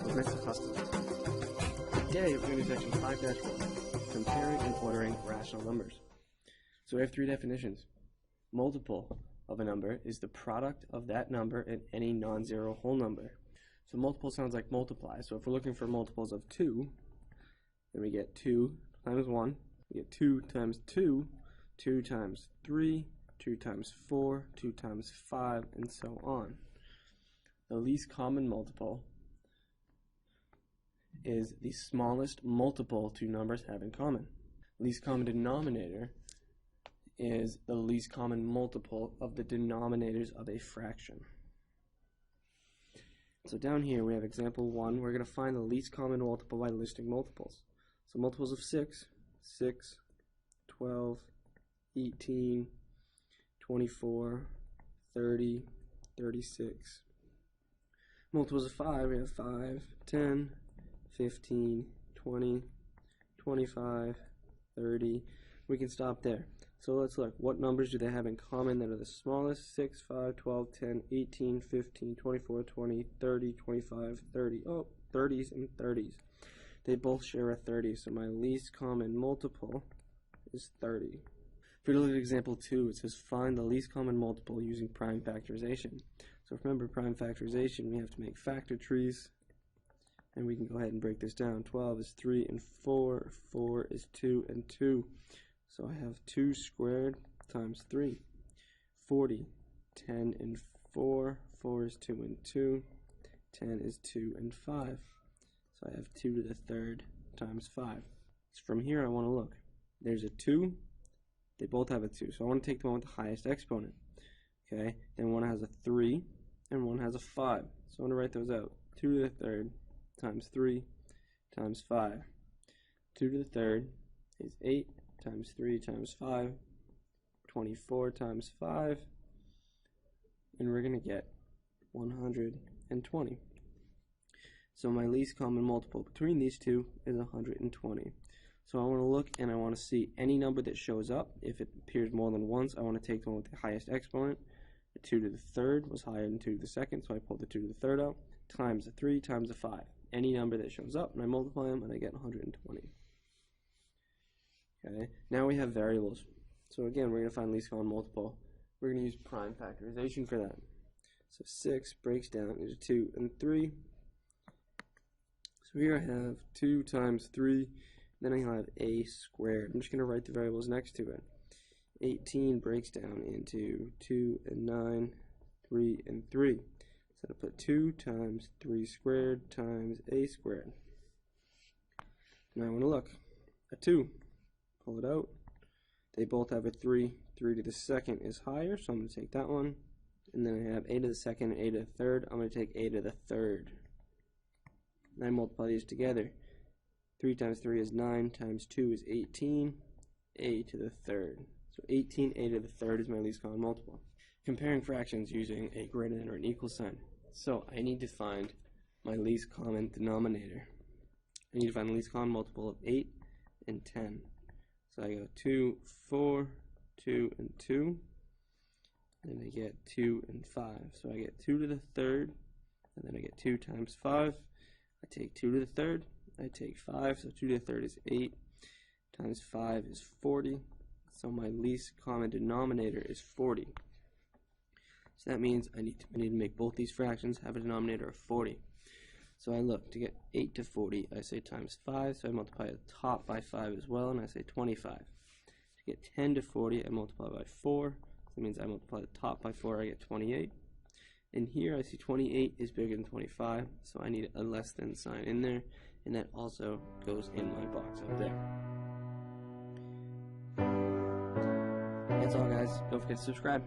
Mr. Customers. Today we're going to do section 5-1, comparing and ordering rational numbers. So we have three definitions. Multiple of a number is the product of that number and any non-zero whole number. So multiple sounds like multiply. So if we're looking for multiples of 2, then we get 2 times 1, we get 2 times 2, 2 times 3, 2 times 4, 2 times 5, and so on. The least common multiple is the smallest multiple two numbers have in common. Least common denominator is the least common multiple of the denominators of a fraction. So down here we have example 1. We're going to find the least common multiple by listing multiples. So multiples of 6, 6, 12, 18, 24, 30, 36. Multiples of 5, we have 5, 10, 15, 20, 25, 30. We can stop there. So let's look. What numbers do they have in common that are the smallest? 6, 5, 12, 10, 18, 15, 24, 20, 30, 25, 30. Oh, 30s and 30s. They both share a 30, so my least common multiple is 30. If we look at example 2, it says find the least common multiple using prime factorization. So remember, prime factorization, we have to make factor trees, and we can go ahead and break this down. 12 is 3 and 4, 4 is 2 and 2. So I have 2 squared times 3. 40, 10 and 4, 4 is 2 and 2, 10 is 2 and 5. So I have 2 to the third times 5. So from here I want to look. There's a 2. They both have a 2. So I want to take the one with the highest exponent. Okay. Then one has a 3 and one has a 5. So I want to write those out. 2 to the third times 3 times 5. 2 to the third is 8 times 3 times 5. 24 times 5. And we're going to get 120. So my least common multiple between these two is 120. So I want to look and I want to see any number that shows up. If it appears more than once, I want to take the one with the highest exponent. The 2 to the third was higher than 2 to the second, so I pulled the 2 to the third out, times the 3 times the 5. Any number that shows up, and I multiply them, and I get 120. Okay, now we have variables. So again, we're going to find least common multiple. We're going to use prime factorization for that. So 6 breaks down into 2 and 3. So here I have 2 times 3, then I have a squared. I'm just going to write the variables next to it. 18 breaks down into 2 and 9, 3 and 3. So I put 2 times 3 squared times a squared. Now I want to look at 2. Pull it out. They both have a 3. 3 to the second is higher, so I'm going to take that one. And then I have a to the second and a to the third. I'm going to take a to the third. And I multiply these together. 3 times 3 is 9, times 2 is 18, a to the third. So 18 a to the third is my least common multiple. Comparing fractions using a greater than or an equal sign. So I need to find my least common denominator. I need to find the least common multiple of 8 and 10. So I go 2, 4, 2, and 2. And I get 2 and 5. So I get 2 to the third, and then I get 2 times 5. I take 2 to the third, I take 5, so 2 to the third is 8, times 5 is 40, so my least common denominator is 40. So that means I need to make both these fractions have a denominator of 40. So I look, to get 8 to 40, I say times 5, so I multiply the top by 5 as well, and I say 25. To get 10 to 40, I multiply by 4, so that means I multiply the top by 4, I get 28. And here I see 28 is bigger than 25, so I need a less than sign in there, and that also goes in my box up there. That's all, guys. Don't forget to subscribe.